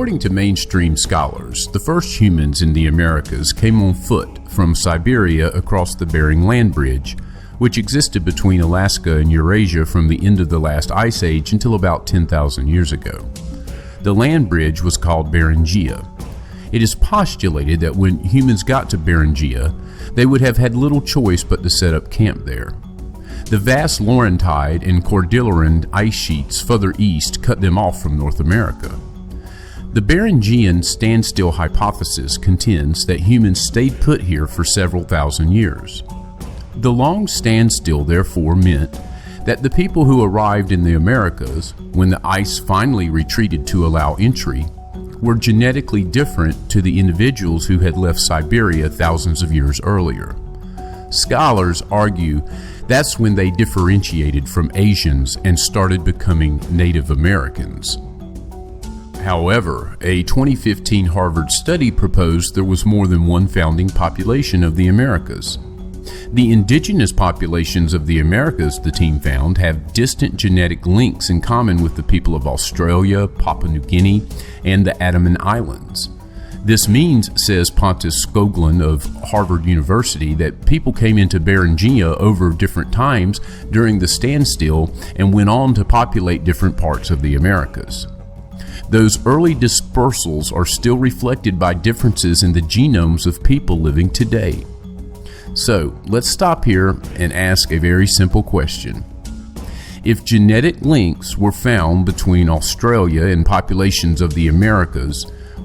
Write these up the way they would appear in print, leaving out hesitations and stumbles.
According to mainstream scholars, the first humans in the Americas came on foot from Siberia across the Bering Land Bridge, which existed between Alaska and Eurasia from the end of the last ice age until about 10,000 years ago. The land bridge was called Beringia. It is postulated that when humans got to Beringia, they would have had little choice but to set up camp there. The vast Laurentide and Cordilleran ice sheets further east cut them off from North America. The Beringian standstill hypothesis contends that humans stayed put here for several thousand years. The long standstill therefore meant that the people who arrived in the Americas, when the ice finally retreated to allow entry, were genetically different to the individuals who had left Siberia thousands of years earlier. Scholars argue that's when they differentiated from Asians and started becoming Native Americans. However, a 2015 Harvard study proposed there was more than one founding population of the Americas. The indigenous populations of the Americas, the team found, have distant genetic links in common with the people of Australia, Papua New Guinea, and the Andaman Islands. This means, says Pontus Skoglund of Harvard University, that people came into Beringia over different times during the standstill and went on to populate different parts of the Americas. Those early dispersals are still reflected by differences in the genomes of people living today. So, let's stop here and ask a very simple question. If genetic links were found between Australia and populations of the Americas,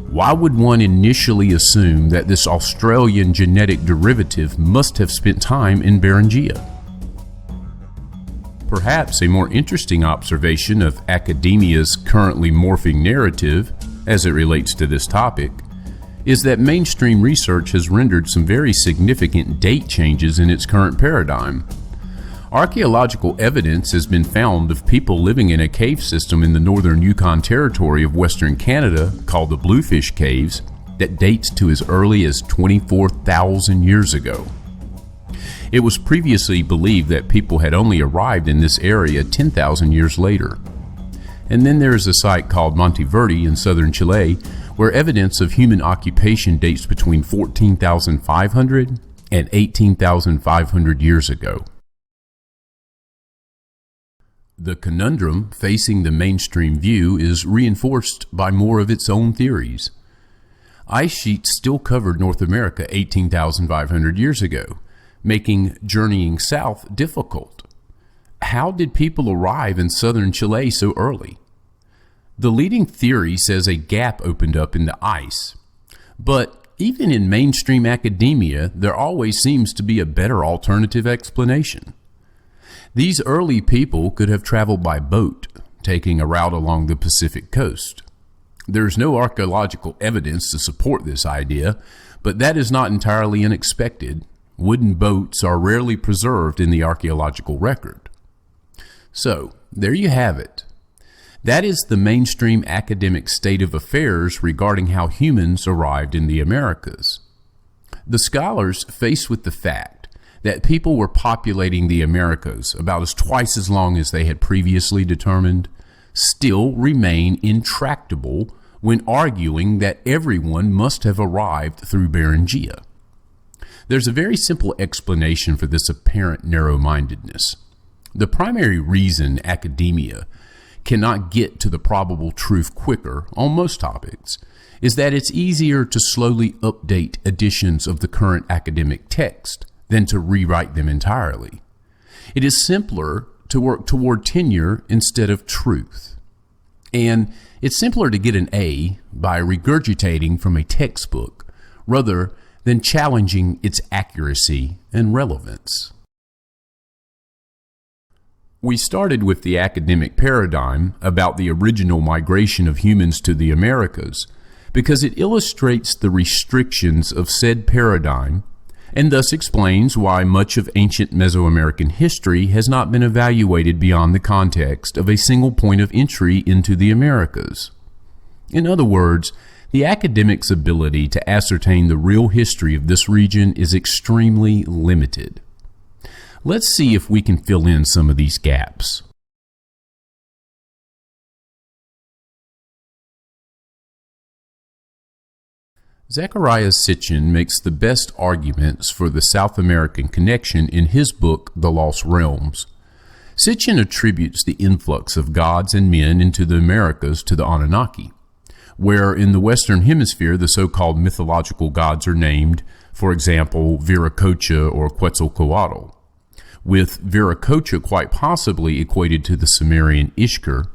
why would one initially assume that this Australian genetic derivative must have spent time in Beringia? Perhaps a more interesting observation of academia's currently morphing narrative, as it relates to this topic, is that mainstream research has rendered some very significant date changes in its current paradigm. Archaeological evidence has been found of people living in a cave system in the northern Yukon Territory of Western Canada called the Bluefish Caves that dates to as early as 24,000 years ago. It was previously believed that people had only arrived in this area 10,000 years later. And then there is a site called Monteverde in southern Chile where evidence of human occupation dates between 14,500 and 18,500 years ago. The conundrum facing the mainstream view is reinforced by more of its own theories. Ice sheets still covered North America 18,500 years ago, making journeying south difficult. How did people arrive in southern Chile so early? The leading theory says a gap opened up in the ice. But even in mainstream academia, there always seems to be a better alternative explanation. These early people could have traveled by boat, taking a route along the Pacific coast. There is no archaeological evidence to support this idea, but that is not entirely unexpected. Wooden boats are rarely preserved in the archaeological record. So, there you have it. That is the mainstream academic state of affairs regarding how humans arrived in the Americas. The scholars, faced with the fact that people were populating the Americas about twice as long as they had previously determined, still remain intractable when arguing that everyone must have arrived through Beringia. There's a very simple explanation for this apparent narrow-mindedness. The primary reason academia cannot get to the probable truth quicker on most topics is that it's easier to slowly update editions of the current academic text than to rewrite them entirely. It is simpler to work toward tenure instead of truth. And it's simpler to get an A by regurgitating from a textbook rather than challenging its accuracy and relevance. We started with the academic paradigm about the original migration of humans to the Americas because it illustrates the restrictions of said paradigm and thus explains why much of ancient Mesoamerican history has not been evaluated beyond the context of a single point of entry into the Americas. In other words, the academic's ability to ascertain the real history of this region is extremely limited. Let's see if we can fill in some of these gaps. Zecharia Sitchin makes the best arguments for the South American connection in his book, The Lost Realms. Sitchin attributes the influx of gods and men into the Americas to the Anunnaki, where in the Western Hemisphere the so-called mythological gods are named, for example, Viracocha or Quetzalcoatl, with Viracocha quite possibly equated to the Sumerian Ishkur,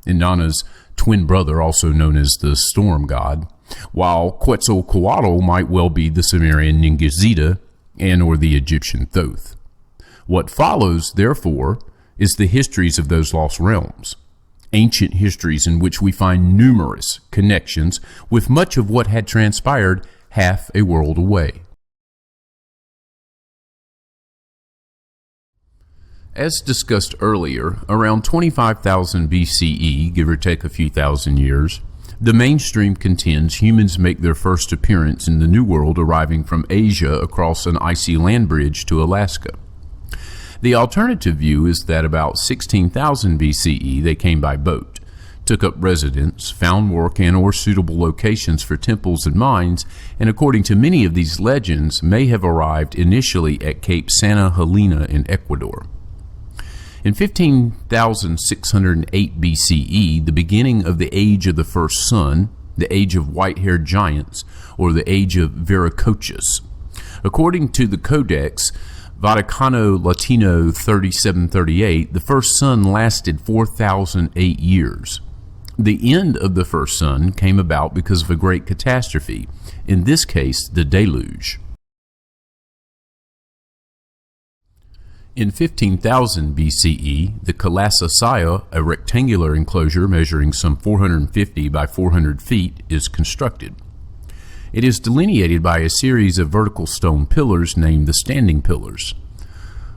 Inanna's twin brother also known as the storm god, while Quetzalcoatl might well be the Sumerian Ningishzidda and or the Egyptian Thoth. What follows, therefore, is the histories of those lost realms, ancient histories in which we find numerous connections with much of what had transpired half a world away. As discussed earlier, around 25,000 BCE, give or take a few thousand years, the mainstream contends humans make their first appearance in the New World arriving from Asia across an icy land bridge to Alaska. The alternative view is that about 16,000 BCE they came by boat, took up residence, found work and or suitable locations for temples and mines, and according to many of these legends may have arrived initially at Cape Santa Helena in Ecuador. In 15,608 BCE, the beginning of the age of the first sun, the age of white-haired giants, or the age of Viracochas. According to the Codex Vaticano Latino 3738, the first sun lasted 4,008 years. The end of the first sun came about because of a great catastrophe, in this case, the deluge. In 15,000 BCE, the Kalasasaya, a rectangular enclosure measuring some 450 by 400 feet, is constructed. It is delineated by a series of vertical stone pillars named the Standing Pillars.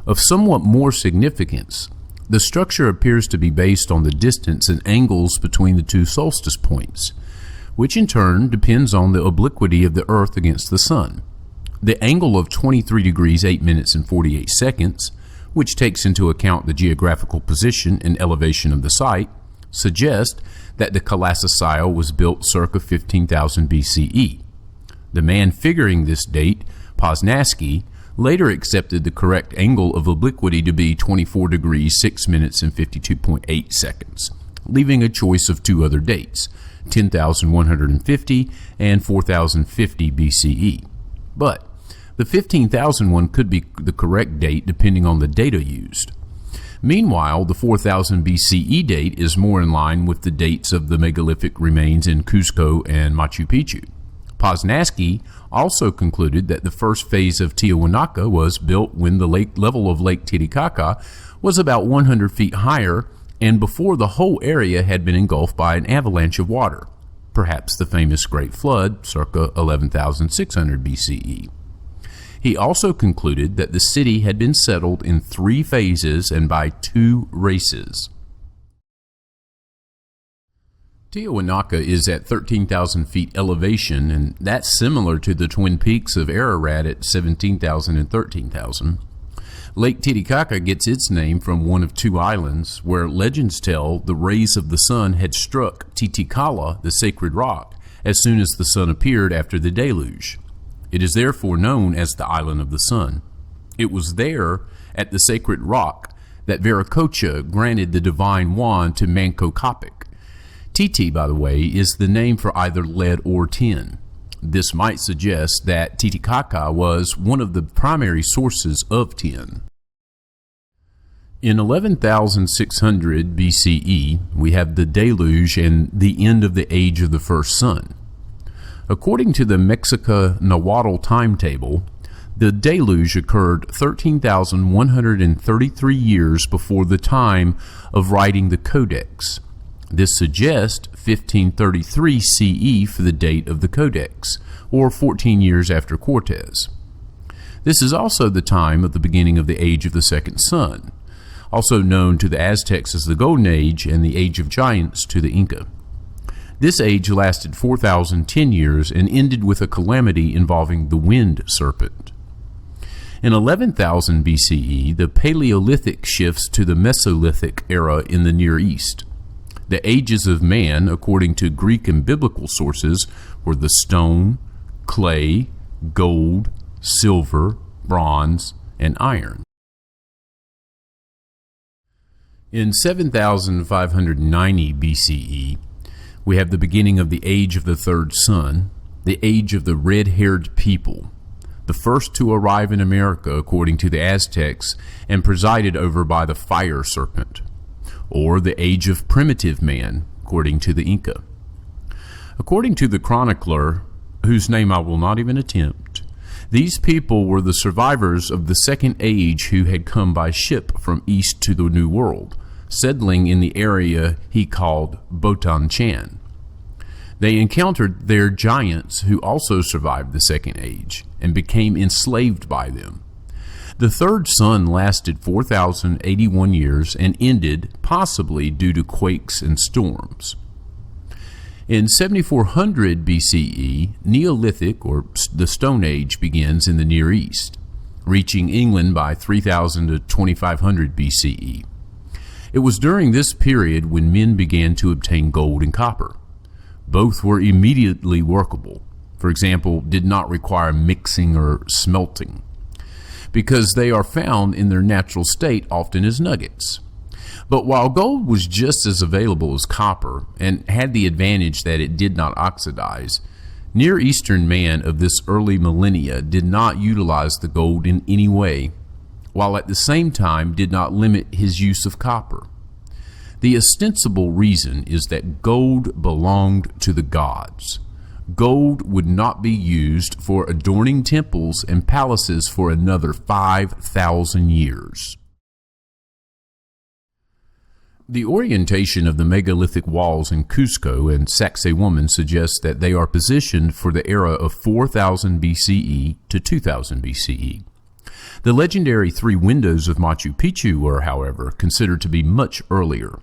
Of somewhat more significance, the structure appears to be based on the distance and angles between the two solstice points, which in turn depends on the obliquity of the Earth against the Sun. The angle of 23 degrees 8 minutes and 48 seconds, which takes into account the geographical position and elevation of the site, suggest that the Kalasasaya was built circa 15,000 BCE. The man figuring this date, Posnansky, later accepted the correct angle of obliquity to be 24 degrees 6 minutes and 52.8 seconds, leaving a choice of two other dates, 10,150 and 4,050 BCE. But the 15,000 one could be the correct date depending on the data used. Meanwhile, the 4000 BCE date is more in line with the dates of the megalithic remains in Cusco and Machu Picchu. Posnansky also concluded that the first phase of Tiahuanaco was built when the lake level of Lake Titicaca was about 100 feet higher and before the whole area had been engulfed by an avalanche of water, perhaps the famous Great Flood circa 11,600 BCE. He also concluded that the city had been settled in 3 phases and by 2 races. Tiahuanaco is at 13,000 feet elevation, and that's similar to the Twin Peaks of Ararat at 17,000 and 13,000. Lake Titicaca gets its name from one of 2 islands where legends tell the rays of the sun had struck Titicaca, the sacred rock, as soon as the sun appeared after the deluge. It is therefore known as the Island of the Sun. It was there, at the sacred rock, that Viracocha granted the divine wand to Manco Capac. Titi, by the way, is the name for either lead or tin. This might suggest that Titicaca was one of the primary sources of tin. In 11,600 BCE, we have the deluge and the end of the age of the first sun. According to the Mexica Nahuatl timetable, the deluge occurred 13,133 years before the time of writing the Codex. This suggests 1533 CE for the date of the Codex, or 14 years after Cortez. This is also the time of the beginning of the age of the second sun, also known to the Aztecs as the Golden Age and the Age of Giants to the Inca. This age lasted 4,010 years and ended with a calamity involving the wind serpent. In 11,000 BCE, the Paleolithic shifts to the Mesolithic era in the Near East. The ages of man, according to Greek and biblical sources, were the stone, clay, gold, silver, bronze, and iron. In 7590 BCE, we have the beginning of the age of the third sun, the age of the red-haired people, the first to arrive in America according to the Aztecs and presided over by the fire serpent, or the age of primitive man according to the Inca. According to the chronicler, whose name I will not even attempt, these people were the survivors of the second age who had come by ship from east to the New World, settling in the area he called Botan Chan. They encountered their giants who also survived the second age and became enslaved by them. The third sun lasted 4,081 years and ended, possibly due to quakes and storms. In 7400 BCE, Neolithic, or the Stone Age, begins in the Near East, reaching England by 3000 to 2500 BCE. It was during this period when men began to obtain gold and copper. Both were immediately workable. For example, did not require mixing or smelting, because they are found in their natural state often as nuggets. But while gold was just as available as copper and had the advantage that it did not oxidize, Near Eastern man of this early millennia did not utilize the gold in any way, while at the same time did not limit his use of copper. The ostensible reason is that gold belonged to the gods. Gold would not be used for adorning temples and palaces for another 5,000 years. The orientation of the megalithic walls in Cusco and Sacsayhuaman suggests that they are positioned for the era of 4000 BCE to 2000 BCE. The legendary three windows of Machu Picchu were, however, considered to be much earlier.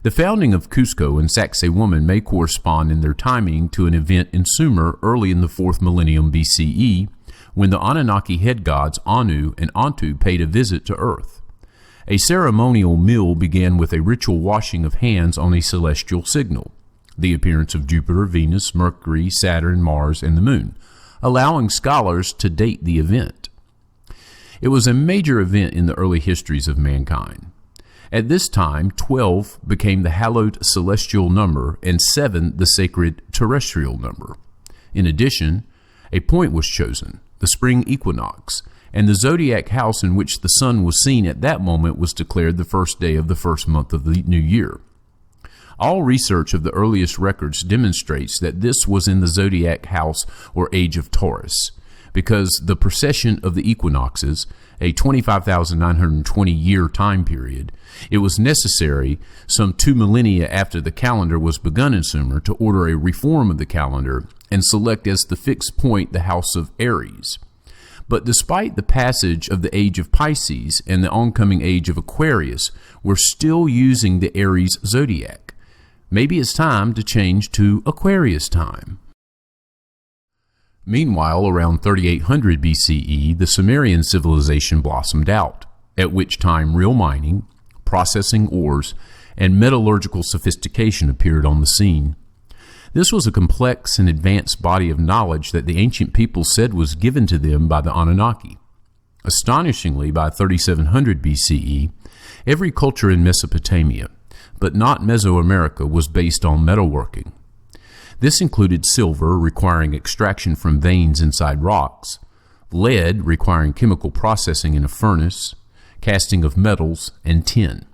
The founding of Cusco and Sacsayhuaman may correspond in their timing to an event in Sumer early in the 4th millennium BCE, when the Anunnaki head gods Anu and Antu paid a visit to Earth. A ceremonial meal began with a ritual washing of hands on a celestial signal, the appearance of Jupiter, Venus, Mercury, Saturn, Mars, and the Moon, allowing scholars to date the event. It was a major event in the early histories of mankind. At this time, 12 became the hallowed celestial number and 7 the sacred terrestrial number. In addition, a point was chosen, the spring equinox, and the zodiac house in which the sun was seen at that moment was declared the first day of the first month of the new year. All research of the earliest records demonstrates that this was in the zodiac house or age of Taurus, because the precession of the equinoxes, a 25,920-year time period, it was necessary some 2 millennia after the calendar was begun in Sumer to order a reform of the calendar and select as the fixed point the house of Aries. But despite the passage of the age of Pisces and the oncoming age of Aquarius, we're still using the Aries zodiac. Maybe it's time to change to Aquarius time. Meanwhile, around 3800 BCE, the Sumerian civilization blossomed out, at which time real mining, processing ores, and metallurgical sophistication appeared on the scene. This was a complex and advanced body of knowledge that the ancient people said was given to them by the Anunnaki. Astonishingly, by 3700 BCE, every culture in Mesopotamia, but not Mesoamerica, was based on metalworking. This included silver, requiring extraction from veins inside rocks, lead, requiring chemical processing in a furnace, casting of metals, and tin.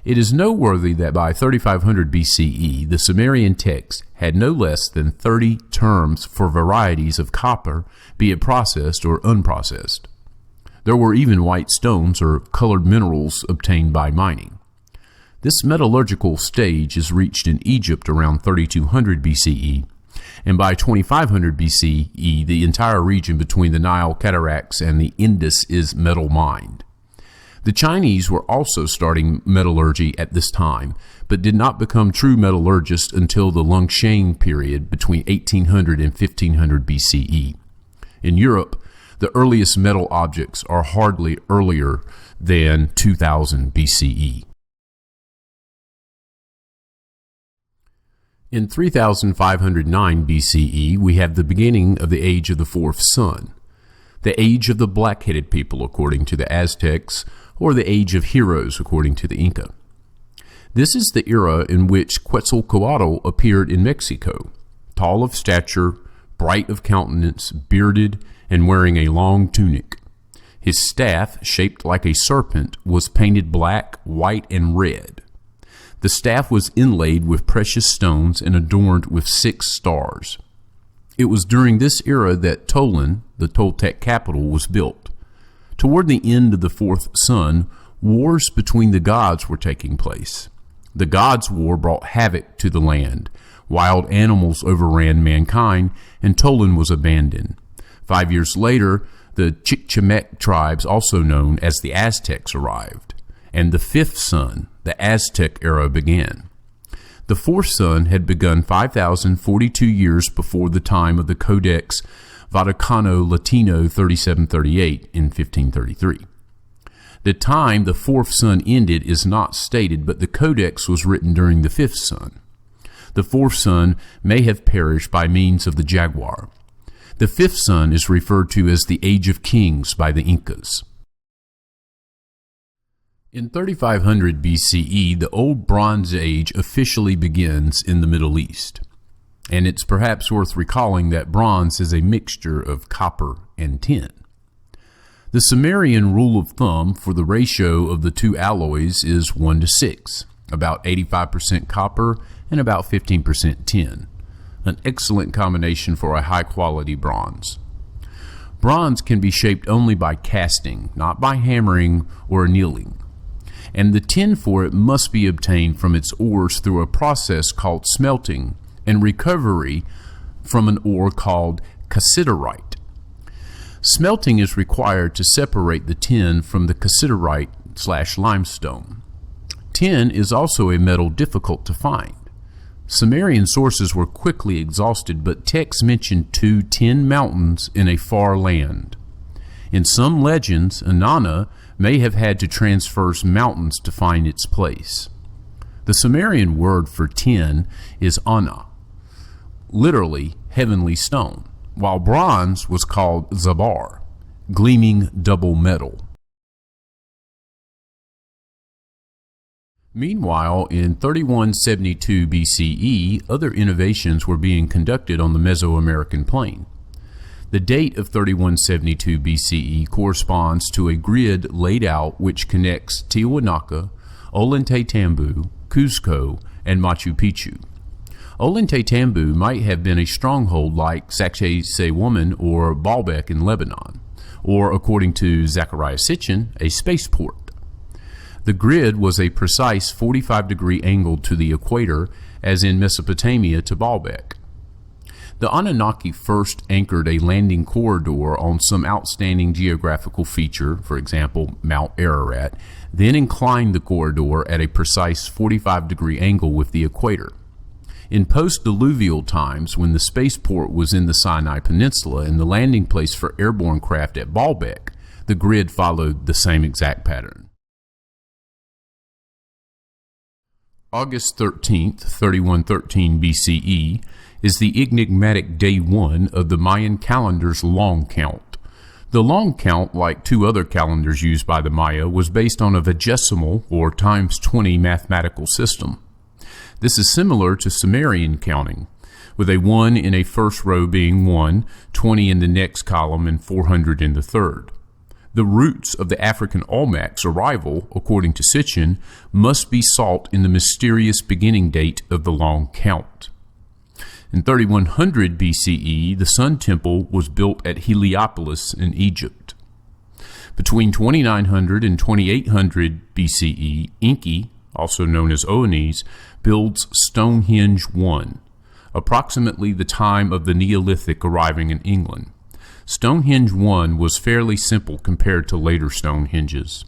It is noteworthy that by 3500 BCE, the Sumerian text had no less than 30 terms for varieties of copper, be it processed or unprocessed. There were even white stones or colored minerals obtained by mining. This metallurgical stage is reached in Egypt around 3200 BCE, and by 2500 BCE, the entire region between the Nile cataracts and the Indus is metal mined. The Chinese were also starting metallurgy at this time, but did not become true metallurgists until the Liangshan period between 1800 and 1500 BCE. In Europe, the earliest metal objects are hardly earlier than 2000 BCE. In 3509 BCE, we have the beginning of the age of the fourth sun, the age of the black-headed people according to the Aztecs, or the age of heroes according to the Inca. This is the era in which Quetzalcoatl appeared in Mexico, tall of stature, bright of countenance, bearded, and wearing a long tunic. His staff, shaped like a serpent, was painted black, white, and red. The staff was inlaid with precious stones and adorned with 6 stars. It was during this era that Tollan, the Toltec capital, was built. Toward the end of the fourth sun, wars between the gods were taking place. The gods' war brought havoc to the land. Wild animals overran mankind, and Tollan was abandoned. 5 years later, the Chichimec tribes, also known as the Aztecs, arrived, and the fifth sun, the Aztec era, began. The fourth sun had begun 5,042 years before the time of the Codex Vaticano Latino 3738 in 1533. The time the fourth sun ended is not stated, but the Codex was written during the fifth sun. The fourth sun may have perished by means of the jaguar. The fifth sun is referred to as the Age of Kings by the Incas. In 3500 BCE, the Old Bronze Age officially begins in the Middle East. And it's perhaps worth recalling that bronze is a mixture of copper and tin. The Sumerian rule of thumb for the ratio of the two alloys is 1:6, about 85% copper and about 15% tin, an excellent combination for a high-quality bronze. Bronze can be shaped only by casting, not by hammering or annealing, and the tin for it must be obtained from its ores through a process called smelting and recovery from an ore called cassiterite. Smelting is required to separate the tin from the cassiterite/limestone. Tin is also a metal difficult to find. Sumerian sources were quickly exhausted, but texts mention 2 tin mountains in a far land. In some legends, Inanna may have had to transverse mountains to find its place. The Sumerian word for tin is Anna, literally heavenly stone, while bronze was called zabar, gleaming double metal. Meanwhile, in 3172 BCE, other innovations were being conducted on the Mesoamerican plain. The date of 3172 BCE corresponds to a grid laid out which connects Tiahuanaco, Ollantaytambo, Cusco, and Machu Picchu. Ollantaytambo might have been a stronghold like Sacsayhuaman or Baalbek in Lebanon, or, according to Zecharia Sitchin, a spaceport. The grid was a precise 45-degree angle to the equator, as in Mesopotamia to Baalbek. The Anunnaki first anchored a landing corridor on some outstanding geographical feature, for example, Mount Ararat, then inclined the corridor at a precise 45-degree angle with the equator. In post-diluvial times, when the spaceport was in the Sinai Peninsula and the landing place for airborne craft at Baalbek, the grid followed the same exact pattern. August 13th, 3113 BCE, is the enigmatic day 1 of the Mayan calendar's long count. The long count, like 2 other calendars used by the Maya, was based on a vigesimal or times 20 mathematical system. This is similar to Sumerian counting, with a 1 in a first row being 1, 20 in the next column, and 400 in the third. The roots of the African Olmec's arrival, according to Sitchin, must be sought in the mysterious beginning date of the long count. In 3100 BCE, the Sun Temple was built at Heliopolis in Egypt. Between 2900 and 2800 BCE, Enki, also known as Oannes, builds Stonehenge I, approximately the time of the Neolithic arriving in England. Stonehenge I was fairly simple compared to later Stonehenges.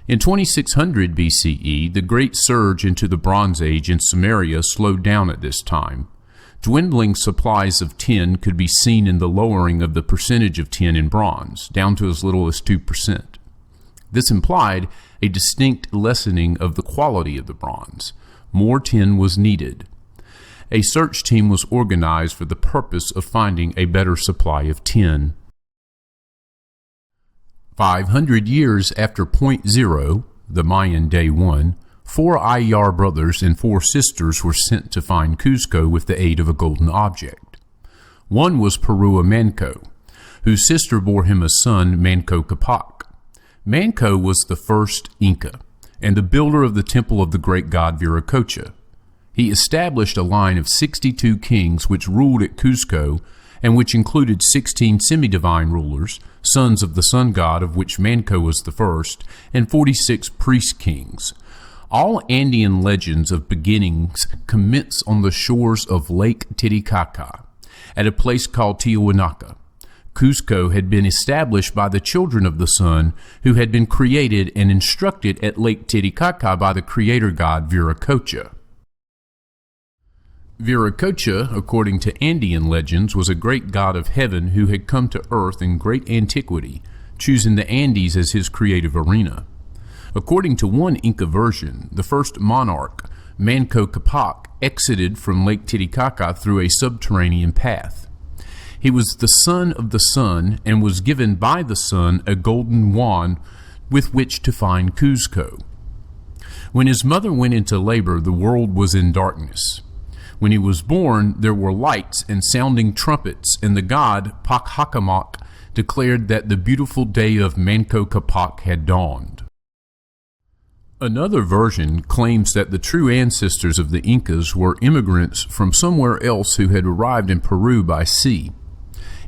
In 2600 BCE, the great surge into the Bronze Age in Sumeria slowed down at this time. Dwindling supplies of tin could be seen in the lowering of the percentage of tin in bronze, down to as little as 2%. This implied a distinct lessening of the quality of the bronze. More tin was needed. a search team was organized for the purpose of finding a better supply of tin. 500 years after Point Zero, the Mayan Day 1, 4 Ayar brothers and 4 sisters were sent to find Cusco with the aid of a golden object. One was Perua Manco, whose sister bore him a son, Manco Capac. Manco was the first Inca, and the builder of the temple of the great god Viracocha. He established a line of 62 kings which ruled at Cusco, and which included 16 semi-divine rulers, sons of the sun god, of which Manco was the first, and 46 priest kings. All Andean legends of beginnings commence on the shores of Lake Titicaca, at a place called Tiahuanaco. Cusco had been established by the children of the sun, who had been created and instructed at Lake Titicaca by the creator god Viracocha. Viracocha, according to Andean legends, was a great god of heaven who had come to earth in great antiquity, choosing the Andes as his creative arena. According to one Inca version, the first monarch, Manco Capac, exited from Lake Titicaca through a subterranean path. He was the son of the sun and was given by the sun a golden wand with which to find Cusco. When his mother went into labor, the world was in darkness. When he was born, there were lights and sounding trumpets, and the god Pakhakamak declared that the beautiful day of Manco Capac had dawned. Another version claims that the true ancestors of the Incas were immigrants from somewhere else who had arrived in Peru by sea.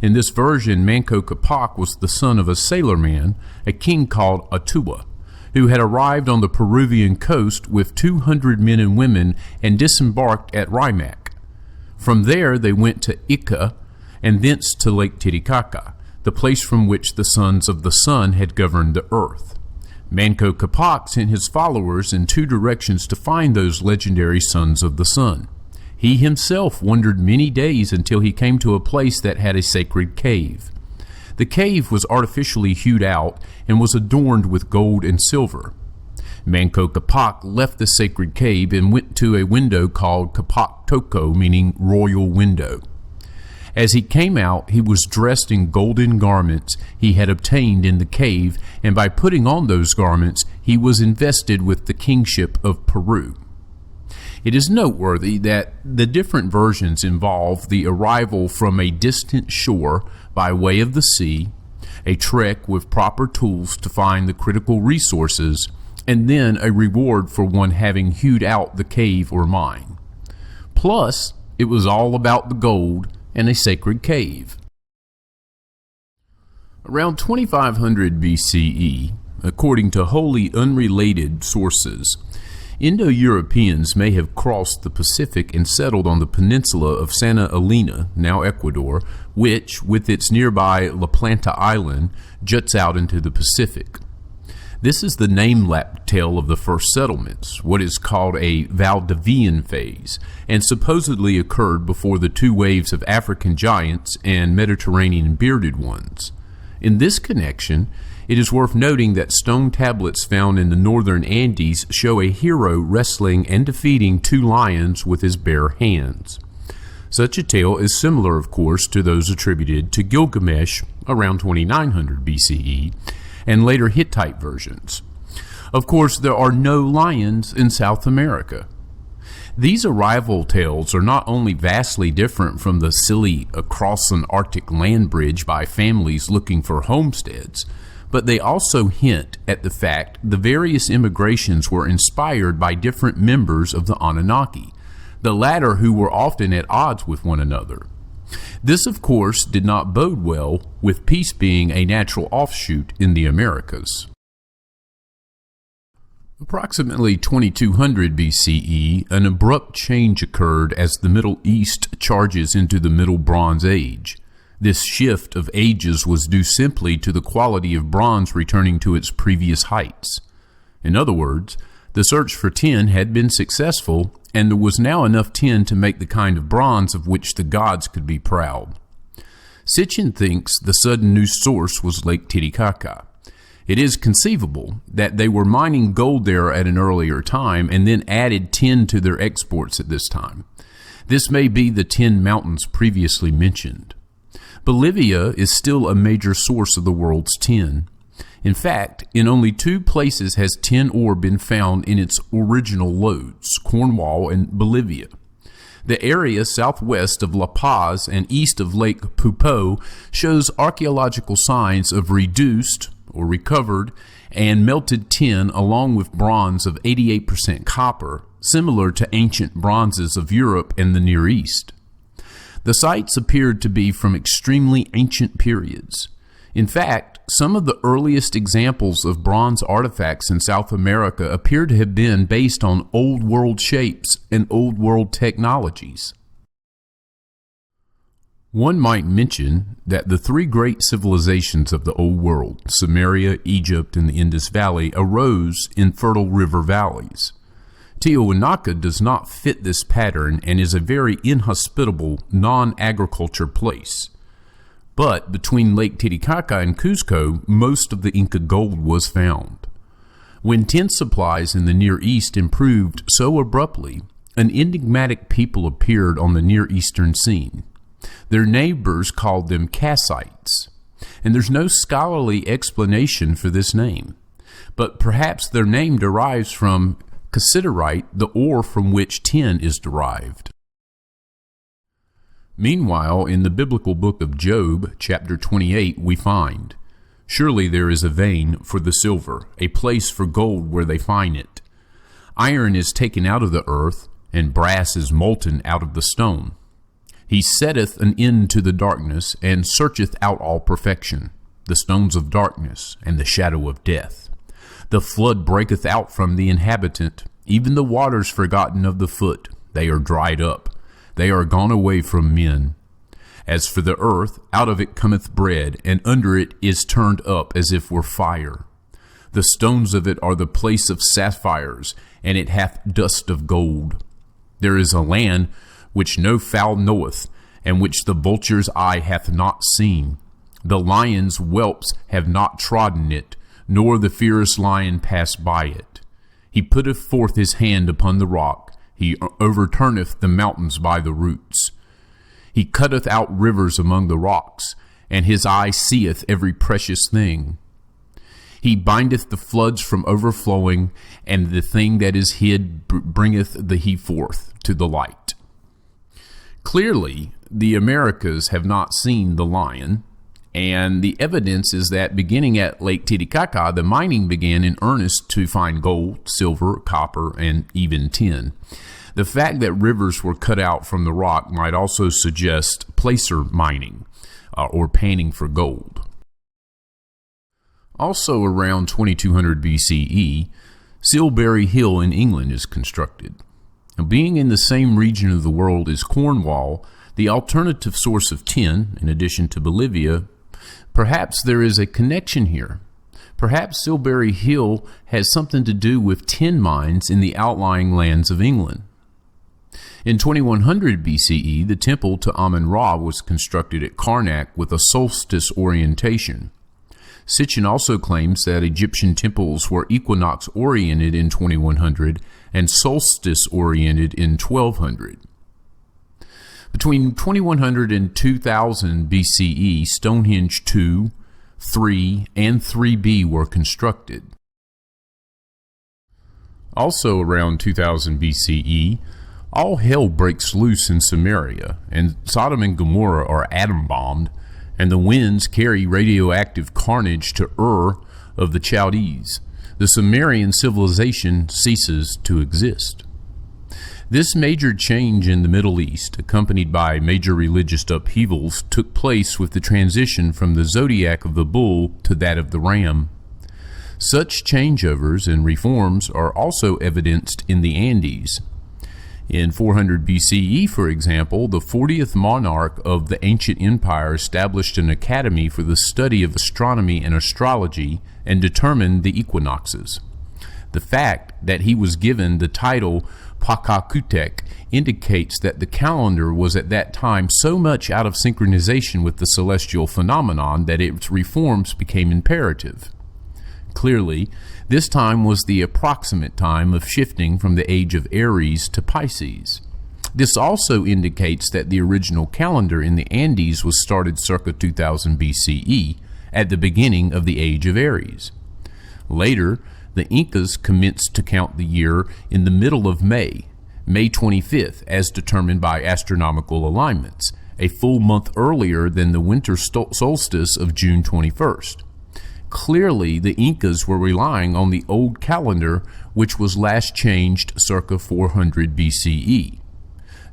In this version, Manco Capac was the son of a sailorman, a king called Atuba, who had arrived on the Peruvian coast with 200 men and women and disembarked at Rimac. From there they went to Ica and thence to Lake Titicaca, the place from which the sons of the sun had governed the earth. Manco Capac sent his followers in 2 directions to find those legendary sons of the sun. He himself wandered many days until he came to a place that had a sacred cave. The cave was artificially hewed out and was adorned with gold and silver. Manco Capac left the sacred cave and went to a window called Capac Toko, meaning royal window. As he came out, he was dressed in golden garments he had obtained in the cave, and by putting on those garments, he was invested with the kingship of Peru. It is noteworthy that the different versions involve the arrival from a distant shore by way of the sea, a trek with proper tools to find the critical resources, and then a reward for one having hewed out the cave or mine. Plus, it was all about the gold and a sacred cave. Around 2500 BCE, according to wholly unrelated sources, Indo-Europeans may have crossed the Pacific and settled on the peninsula of Santa Elena, now Ecuador, which, with its nearby La Plata Island, juts out into the Pacific. This is the name-lap tale of the first settlements, what is called a Valdivian phase, and supposedly occurred before the 2 waves of African giants and Mediterranean bearded ones. In this connection, it is worth noting that stone tablets found in the northern Andes show a hero wrestling and defeating 2 lions with his bare hands. Such a tale is similar, of course, to those attributed to Gilgamesh around 2900 BCE, and later Hittite versions. Of course, there are no lions in South America. These arrival tales are not only vastly different from the silly across an Arctic land bridge by families looking for homesteads, but they also hint at the fact the various immigrations were inspired by different members of the Anunnaki, the latter who were often at odds with one another. This, of course, did not bode well, with peace being a natural offshoot in the Americas. Approximately 2200 BCE, an abrupt change occurred as the Middle East charges into the Middle Bronze Age. This shift of ages was due simply to the quality of bronze returning to its previous heights. In other words, the search for tin had been successful, and there was now enough tin to make the kind of bronze of which the gods could be proud. Sitchin thinks the sudden new source was Lake Titicaca. It is conceivable that they were mining gold there at an earlier time and then added tin to their exports at this time. This may be the 10 mountains previously mentioned. Bolivia is still a major source of the world's tin. In fact, in only 2 places has tin ore been found in its original lodes, Cornwall and Bolivia. The area southwest of La Paz and east of Lake Poopó shows archaeological signs of reduced or recovered and melted tin along with bronze of 88% copper, similar to ancient bronzes of Europe and the Near East. The sites appeared to be from extremely ancient periods. In fact, some of the earliest examples of bronze artifacts in South America appear to have been based on Old World shapes and Old World technologies. One might mention that the 3 great civilizations of the Old World, Sumeria, Egypt, and the Indus Valley, arose in fertile river valleys. Tiahuanaco does not fit this pattern and is a very inhospitable, non-agriculture place. But between Lake Titicaca and Cusco, most of the Inca gold was found. When tin supplies in the Near East improved so abruptly, an enigmatic people appeared on the Near Eastern scene. Their neighbors called them Kassites, and there's no scholarly explanation for this name. But perhaps their name derives from cassiterite, the ore from which tin is derived. Meanwhile, in the biblical book of Job, chapter 28, we find, "Surely there is a vein for the silver, a place for gold where they find it. Iron is taken out of the earth, and brass is molten out of the stone. He setteth an end to the darkness, and searcheth out all perfection, the stones of darkness, and the shadow of death. The flood breaketh out from the inhabitant, even the waters forgotten of the foot, they are dried up. They are gone away from men. As for the earth, out of it cometh bread, and under it is turned up as if were fire. The stones of it are the place of sapphires, and it hath dust of gold. There is a land which no fowl knoweth, and which the vulture's eye hath not seen. The lion's whelps have not trodden it, nor the fierce lion passed by it. He putteth forth his hand upon the rock, he overturneth the mountains by the roots. He cutteth out rivers among the rocks, and his eye seeth every precious thing. He bindeth the floods from overflowing, and the thing that is hid bringeth the he forth to the light." Clearly, the Americas have not seen the lion, and the evidence is that beginning at Lake Titicaca, the mining began in earnest to find gold, silver, copper, and even tin. The fact that rivers were cut out from the rock might also suggest placer mining, or panning for gold. Also around 2200 BCE, Silbury Hill in England is constructed. Now, being in the same region of the world as Cornwall, the alternative source of tin, in addition to Bolivia, perhaps there is a connection here. Perhaps Silbury Hill has something to do with tin mines in the outlying lands of England. In 2100 BCE, the temple to Amun-Ra was constructed at Karnak with a solstice orientation. Sitchin also claims that Egyptian temples were equinox-oriented in 2100 and solstice-oriented in 1200. Between 2100 and 2000 BCE, Stonehenge 2, 3, and 3B were constructed. Also around 2000 BCE, all hell breaks loose in Sumeria, and Sodom and Gomorrah are atom-bombed, and the winds carry radioactive carnage to Ur of the Chaldees. The Sumerian civilization ceases to exist. This major change in the Middle East, accompanied by major religious upheavals, took place with the transition from the zodiac of the bull to that of the ram. Such changeovers and reforms are also evidenced in the Andes. In 400 BCE, for example, the 40th monarch of the ancient empire established an academy for the study of astronomy and astrology and determined the equinoxes. The fact that he was given the title Pakakutek indicates that the calendar was at that time so much out of synchronization with the celestial phenomenon that its reforms became imperative. Clearly, this time was the approximate time of shifting from the age of Aries to Pisces. This also indicates that the original calendar in the Andes was started circa 2000 BCE, at the beginning of the Age of Aries. Later, the Incas commenced to count the year in the middle of May, May 25th, as determined by astronomical alignments, a full month earlier than the winter solstice of June 21st. Clearly, the Incas were relying on the old calendar, which was last changed circa 400 BCE.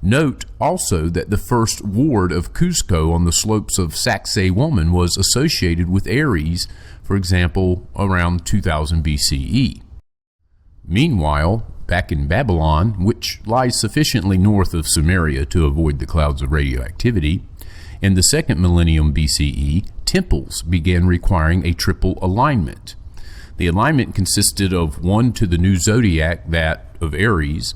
Note also that the first ward of Cusco on the slopes of Sacsayhuaman was associated with Aries, for example, around 2000 BCE. Meanwhile, back in Babylon, which lies sufficiently north of Sumeria to avoid the clouds of radioactivity, in the second millennium BCE, temples began requiring a triple alignment. The alignment consisted of one to the new zodiac, that of Aries,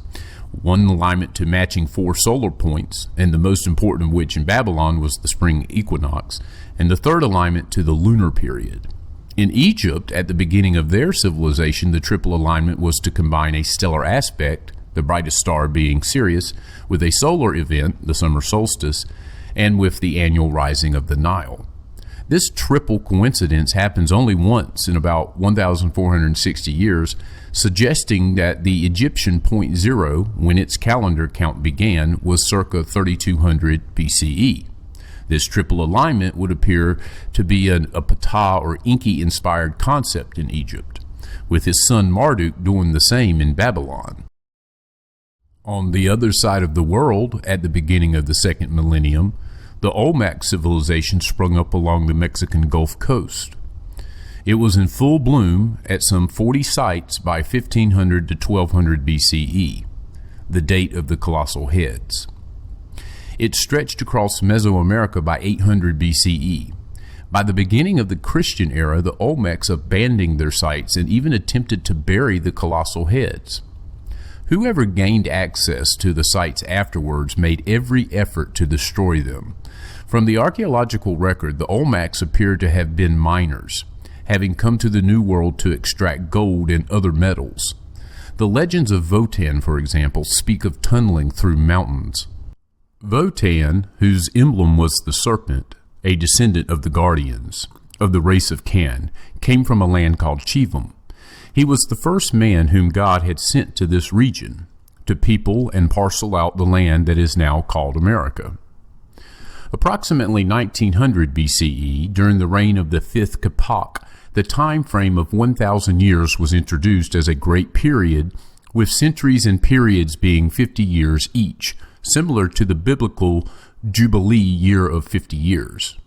one alignment to matching 4 solar points, and the most important of which in Babylon was the spring equinox, and the third alignment to the lunar period. In Egypt, at the beginning of their civilization, the triple alignment was to combine a stellar aspect, the brightest star being Sirius, with a solar event, the summer solstice, and with the annual rising of the Nile. This triple coincidence happens only once in about 1,460 years, suggesting that the Egyptian point zero, when its calendar count began, was circa 3200 BCE. This triple alignment would appear to be a Ptah or Inca-inspired concept in Egypt, with his son Marduk doing the same in Babylon. On the other side of the world, at the beginning of the second millennium, the Olmec civilization sprung up along the Mexican Gulf Coast. It was in full bloom at some 40 sites by 1500 to 1200 BCE, the date of the colossal heads. It stretched across Mesoamerica by 800 BCE. By the beginning of the Christian era, the Olmecs abandoned their sites and even attempted to bury the colossal heads. Whoever gained access to the sites afterwards made every effort to destroy them. From the archaeological record, the Olmecs appear to have been miners, having come to the New World to extract gold and other metals. The legends of Votan, for example, speak of tunneling through mountains. Votan, whose emblem was the serpent, a descendant of the Guardians, of the race of Can, came from a land called Chivum. He was the first man whom God had sent to this region, to people and parcel out the land that is now called America. Approximately 1900 BCE, during the reign of the fifth Capac, the time frame of 1,000 years was introduced as a great period, with centuries and periods being 50 years each, similar to the biblical Jubilee year of 50 years.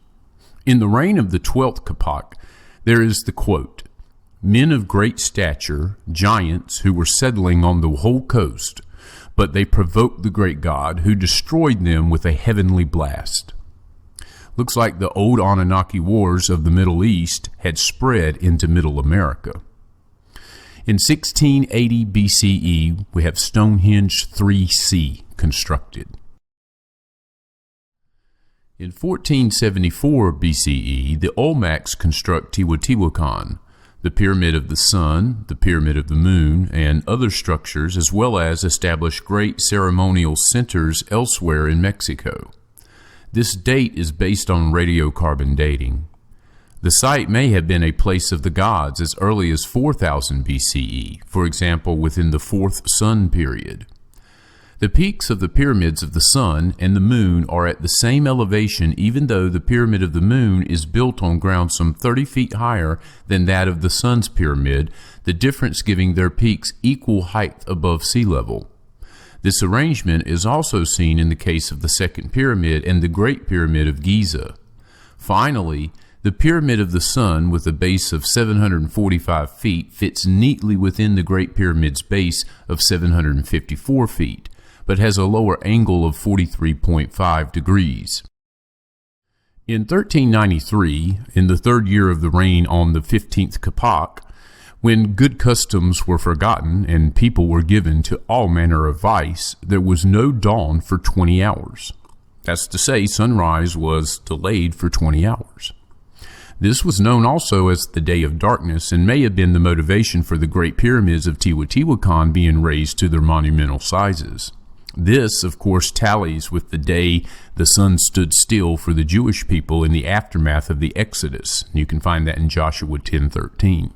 In the reign of the 12th Capac, there is the quote, "Men of great stature, giants who were settling on the whole coast, but they provoked the great God, who destroyed them with a heavenly blast." Looks like the old Anunnaki wars of the Middle East had spread into Middle America. In 1680 BCE, we have Stonehenge 3C constructed. In 1474 BCE, the Olmecs construct Teotihuacan, the Pyramid of the Sun, the Pyramid of the Moon, and other structures, as well as establish great ceremonial centers elsewhere in Mexico. This date is based on radiocarbon dating. The site may have been a place of the gods as early as 4000 BCE, for example, within the fourth Sun period. The peaks of the pyramids of the Sun and the Moon are at the same elevation, even though the Pyramid of the Moon is built on ground some 30 feet higher than that of the Sun's pyramid, the difference giving their peaks equal height above sea level. This arrangement is also seen in the case of the Second Pyramid and the Great Pyramid of Giza. Finally, the Pyramid of the Sun, with a base of 745 feet, fits neatly within the Great Pyramid's base of 754 feet, but has a lower angle of 43.5 degrees. In 1393, in the third year of the reign on the 15th Capac, when good customs were forgotten and people were given to all manner of vice, there was no dawn for 20 hours. That's to say, sunrise was delayed for 20 hours. This was known also as the Day of Darkness and may have been the motivation for the Great Pyramids of Teotihuacan being raised to their monumental sizes. This, of course, tallies with the day the sun stood still for the Jewish people in the aftermath of the Exodus. You can find that in Joshua 10:13.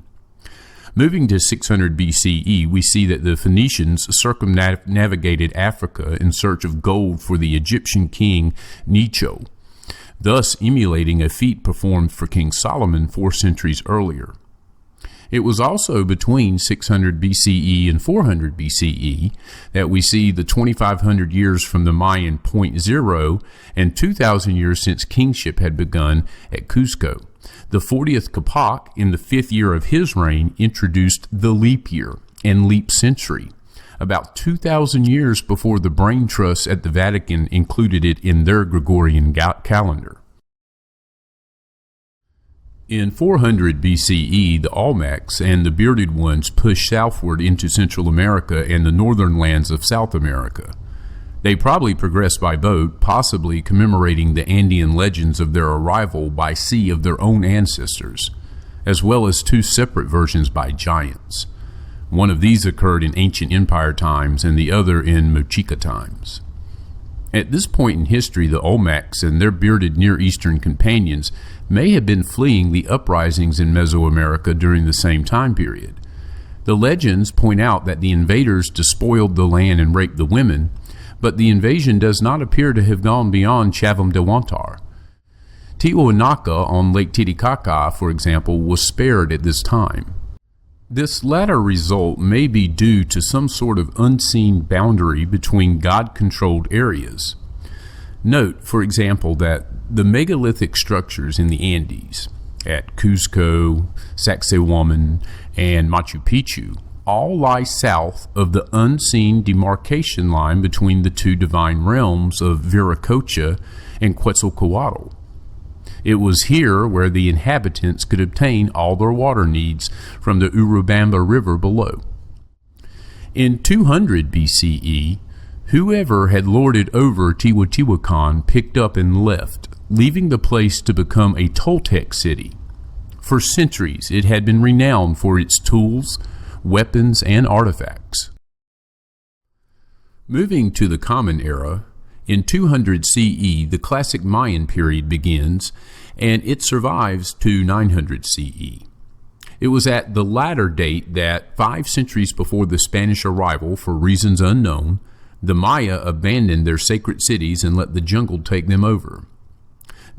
Moving to 600 BCE, we see that the Phoenicians circumnavigated Africa in search of gold for the Egyptian king Necho, thus emulating a feat performed for King Solomon 4 centuries earlier. It was also between 600 BCE and 400 BCE that we see the 2,500 years from the Mayan point zero and 2,000 years since kingship had begun at Cusco. The 40th Capac, in the 5th year of his reign, introduced the leap year and leap century, about 2,000 years before the brain trusts at the Vatican included it in their Gregorian calendar. In 400 BCE, the Olmecs and the Bearded Ones pushed southward into Central America and the northern lands of South America. They probably progressed by boat, possibly commemorating the Andean legends of their arrival by sea of their own ancestors, as well as 2 separate versions by giants. One of these occurred in ancient empire times and the other in Mochica times. At this point in history, the Olmecs and their bearded Near Eastern companions may have been fleeing the uprisings in Mesoamerica during the same time period. The legends point out that the invaders despoiled the land and raped the women, but the invasion does not appear to have gone beyond Chatham de Wantar. Tiahuanaco on Lake Titicaca, for example, was spared at this time. This latter result may be due to some sort of unseen boundary between God-controlled areas. Note, for example, that the megalithic structures in the Andes, at Cusco, Sacsayhuaman, and Machu Picchu, all lie south of the unseen demarcation line between the 2 divine realms of Viracocha and Quetzalcoatl. It was here where the inhabitants could obtain all their water needs from the Urubamba River below. In 200 BCE, whoever had lorded over Teotihuacan picked up and left, leaving the place to become a Toltec city. For centuries, it had been renowned for its tools, weapons, and artifacts. Moving to the Common Era, in 200 CE, the classic Mayan period begins, and it survives to 900 CE. It was at the latter date that, 5 centuries before the Spanish arrival, for reasons unknown, the Maya abandoned their sacred cities and let the jungle take them over.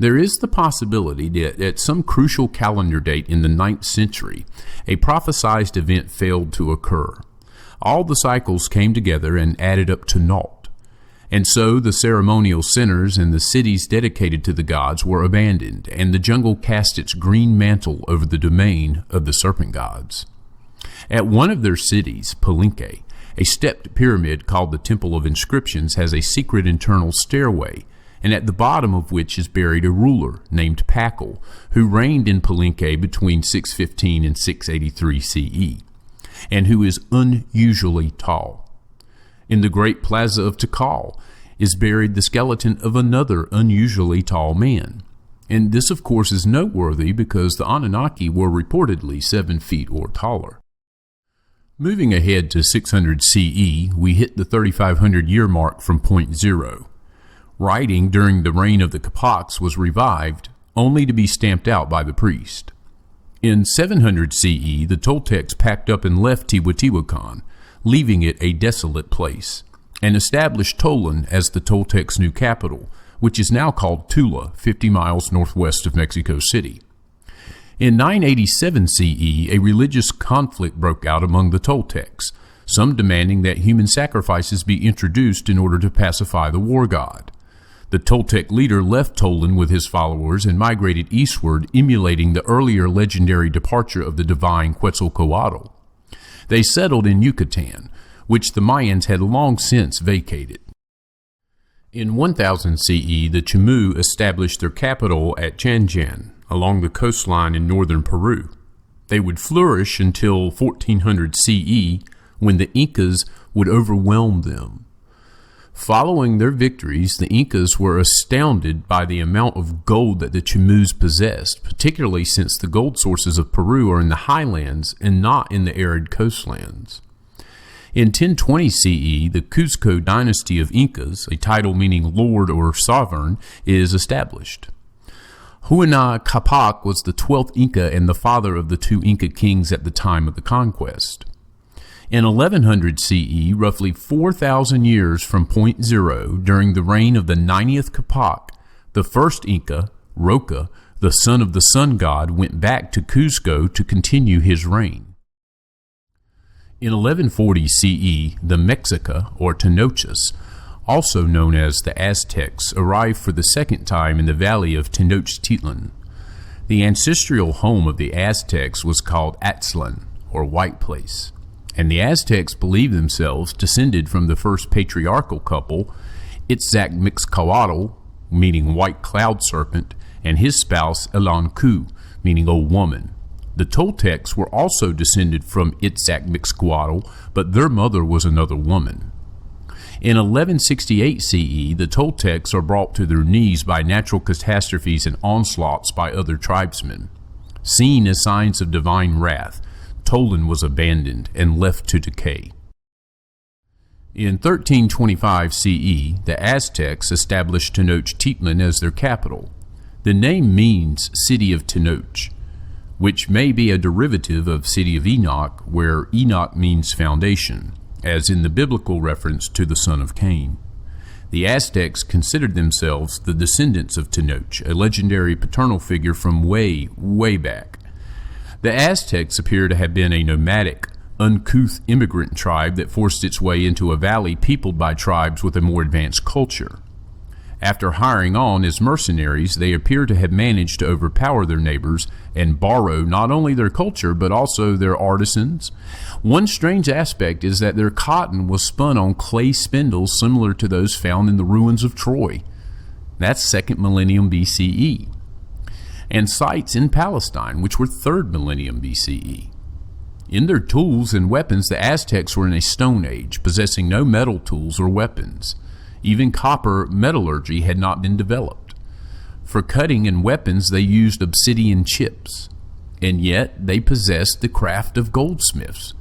There is the possibility that at some crucial calendar date in the 9th century, a prophesied event failed to occur. All the cycles came together and added up to naught. And so the ceremonial centers and the cities dedicated to the gods were abandoned, and the jungle cast its green mantle over the domain of the serpent gods. At one of their cities, Palenque, a stepped pyramid called the Temple of Inscriptions has a secret internal stairway, and at the bottom of which is buried a ruler named Pakal, who reigned in Palenque between 615 and 683 CE, and who is unusually tall. In the great plaza of Tikal is buried the skeleton of another unusually tall man. And this, of course, is noteworthy because the Anunnaki were reportedly 7 feet or taller. Moving ahead to 600 CE, we hit the 3,500-year mark from point zero. Writing during the reign of the Capacs was revived, only to be stamped out by the priest. In 700 CE, the Toltecs packed up and left Teotihuacan, leaving it a desolate place, and established Tollan as the Toltecs' new capital, which is now called Tula, 50 miles northwest of Mexico City. In 987 CE, a religious conflict broke out among the Toltecs, some demanding that human sacrifices be introduced in order to pacify the war god. The Toltec leader left Tollan with his followers and migrated eastward, emulating the earlier legendary departure of the divine Quetzalcoatl. They settled in Yucatan, which the Mayans had long since vacated. In 1000 CE, the Chimú established their capital at Chanchan, along the coastline in northern Peru. They would flourish until 1400 CE, when the Incas would overwhelm them. Following their victories, the Incas were astounded by the amount of gold that the Chimús possessed, particularly since the gold sources of Peru are in the highlands and not in the arid coastlands. In 1020 CE, the Cusco Dynasty of Incas, a title meaning lord or sovereign, is established. Huayna Capac was the 12th Inca and the father of the two Inca kings at the time of the conquest. In 1100 CE, roughly 4,000 years from point zero, during the reign of the 90th Capac, the first Inca, Roca, the son of the sun god, went back to Cusco to continue his reign. In 1140 CE, the Mexica, or Tenochtitlán, also known as the Aztecs, arrived for the second time in the valley of Tenochtitlan. The ancestral home of the Aztecs was called Aztlan, or White Place, and the Aztecs believed themselves descended from the first patriarchal couple, Itzcatl, meaning white cloud serpent, and his spouse Elancu, meaning old woman. The Toltecs were also descended from Itzcatl, but their mother was another woman. In 1168 CE, the Toltecs are brought to their knees by natural catastrophes and onslaughts by other tribesmen. Seen as signs of divine wrath, Tolan was abandoned and left to decay. In 1325 CE, the Aztecs established Tenochtitlan as their capital. The name means City of Tenoch, which may be a derivative of City of Enoch, where Enoch means foundation, as in the biblical reference to the son of Cain. The Aztecs considered themselves the descendants of Tenoch, a legendary paternal figure from way, way back. The Aztecs appear to have been a nomadic, uncouth immigrant tribe that forced its way into a valley peopled by tribes with a more advanced culture. After hiring on as mercenaries, they appear to have managed to overpower their neighbors and borrow not only their culture but also their artisans. One strange aspect is that their cotton was spun on clay spindles similar to those found in the ruins of Troy. That's 2nd millennium BCE. And sites in Palestine, which were 3rd millennium BCE. In their tools and weapons, the Aztecs were in a Stone Age, possessing no metal tools or weapons. Even copper metallurgy had not been developed. For cutting and weapons, they used obsidian chips, and yet they possessed the craft of goldsmiths.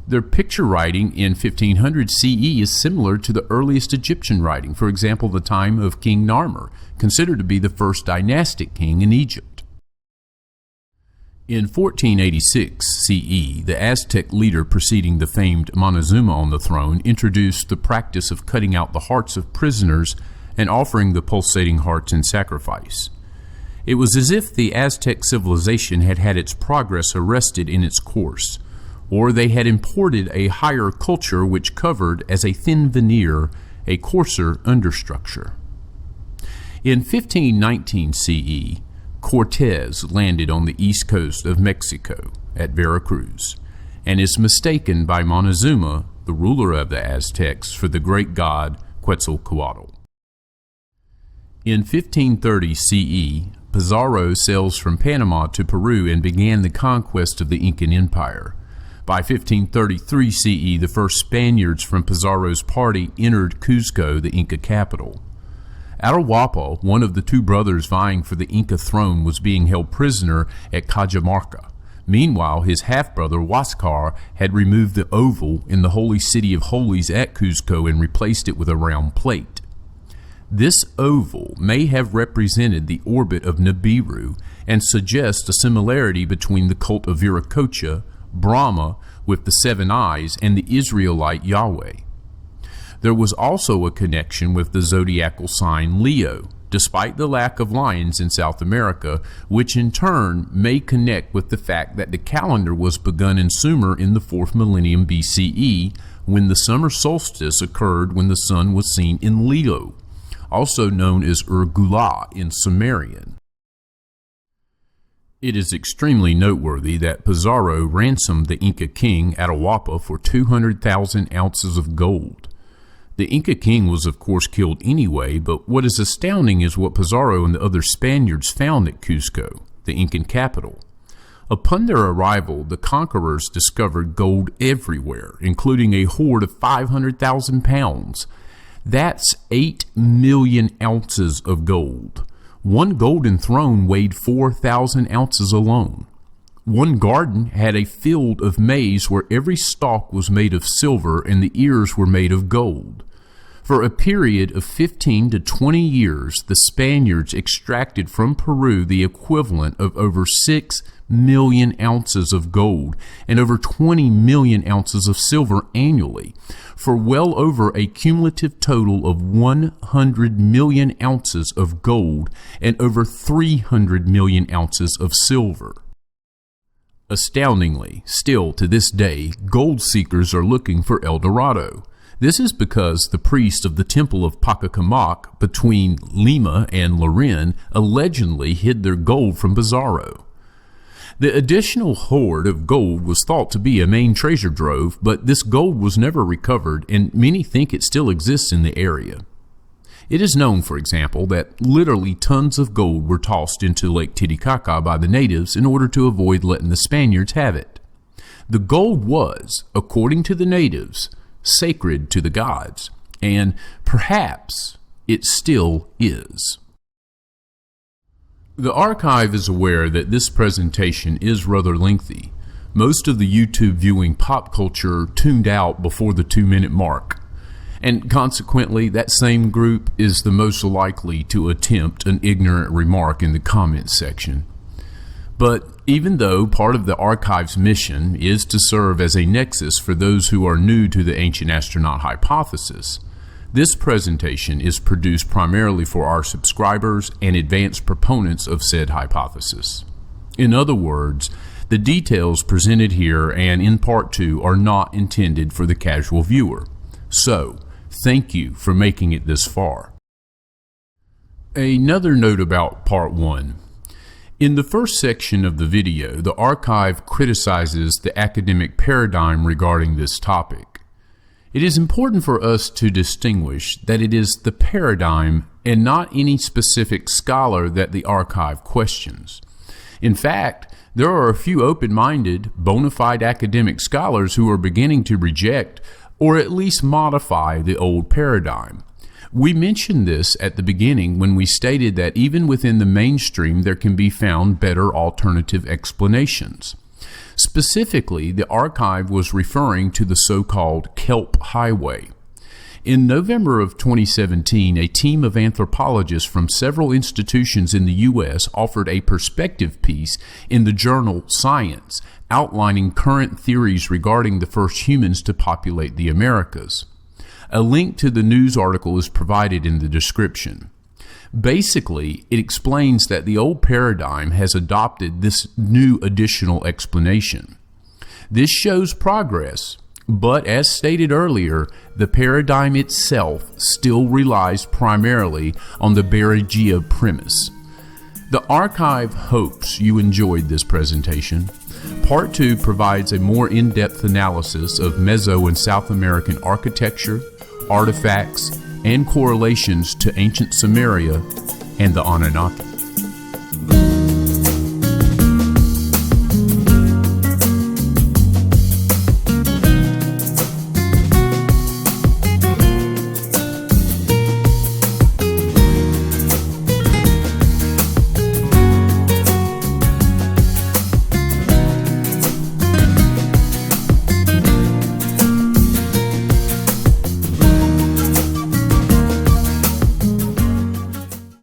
Their picture writing in 1500 CE is similar to the earliest Egyptian writing, for example, the time of King Narmer, considered to be the first dynastic king in Egypt. In 1486 CE, the Aztec leader preceding the famed Montezuma on the throne introduced the practice of cutting out the hearts of prisoners and offering the pulsating hearts in sacrifice. It was as if the Aztec civilization had had its progress arrested in its course, or they had imported a higher culture which covered, as a thin veneer, a coarser understructure. In 1519 CE, Cortez landed on the east coast of Mexico at Veracruz and is mistaken by Montezuma, the ruler of the Aztecs, for the great god Quetzalcoatl. In 1530 CE, Pizarro sails from Panama to Peru and began the conquest of the Incan Empire. By 1533 CE, the first Spaniards from Pizarro's party entered Cusco, the Inca capital. Atahualpa, one of the two brothers vying for the Inca throne, was being held prisoner at Cajamarca. Meanwhile, his half-brother Huáscar had removed the oval in the holy city of holies at Cusco and replaced it with a round plate. This oval may have represented the orbit of Nibiru and suggests a similarity between the cult of Viracocha, Brahma with the 7 eyes, and the Israelite Yahweh. There was also a connection with the zodiacal sign Leo, despite the lack of lions in South America, which in turn may connect with the fact that the calendar was begun in Sumer in the 4th millennium BCE, when the summer solstice occurred when the sun was seen in Leo, also known as Urgula in Sumerian. It is extremely noteworthy that Pizarro ransomed the Inca king Atahualpa for 200,000 ounces of gold. The Inca king was of course killed anyway, but what is astounding is what Pizarro and the other Spaniards found at Cusco, the Incan capital. Upon their arrival, the conquerors discovered gold everywhere, including a hoard of 500,000 pounds. That's 8 million ounces of gold. One golden throne weighed 4,000 ounces alone. One garden had a field of maize where every stalk was made of silver and the ears were made of gold. For a period of 15 to 20 years, the Spaniards extracted from Peru the equivalent of over 6 million ounces of gold and over 20 million ounces of silver annually, for well over a cumulative total of 100 million ounces of gold and over 300 million ounces of silver. Astoundingly, still to this day, gold seekers are looking for El Dorado. This is because the priests of the Temple of Pacacamac between Lima and Loren allegedly hid their gold from Pizarro. The additional hoard of gold was thought to be a main treasure trove, but this gold was never recovered, and many think it still exists in the area. It is known, for example, that literally tons of gold were tossed into Lake Titicaca by the natives in order to avoid letting the Spaniards have it. The gold was, according to the natives, sacred to the gods, and perhaps it still is. The archive is aware that this presentation is rather lengthy. Most of the YouTube viewing pop culture tuned out before the 2-minute mark, and consequently that same group is the most likely to attempt an ignorant remark in the comments section. But even though part of the archive's mission is to serve as a nexus for those who are new to the ancient astronaut hypothesis, this presentation is produced primarily for our subscribers and advanced proponents of said hypothesis. In other words, the details presented here and in Part 2 are not intended for the casual viewer. So, thank you for making it this far. Another note about Part 1. In the first section of the video, the archive criticizes the academic paradigm regarding this topic. It is important for us to distinguish that it is the paradigm and not any specific scholar that the archive questions. In fact, there are a few open-minded, bona fide academic scholars who are beginning to reject or at least modify the old paradigm. We mentioned this at the beginning when we stated that even within the mainstream there can be found better alternative explanations. Specifically, the archive was referring to the so-called Kelp Highway. In November of 2017, a team of anthropologists from several institutions in the U.S. offered a perspective piece in the journal Science, outlining current theories regarding the first humans to populate the Americas. A link to the news article is provided in the description. Basically, it explains that the old paradigm has adopted this new additional explanation. This shows progress, but as stated earlier, the paradigm itself still relies primarily on the Beringia premise. The archive hopes you enjoyed this presentation. Part 2 provides a more in-depth analysis of Meso and South American architecture, artifacts, and correlations to ancient Sumeria and the Anunnaki.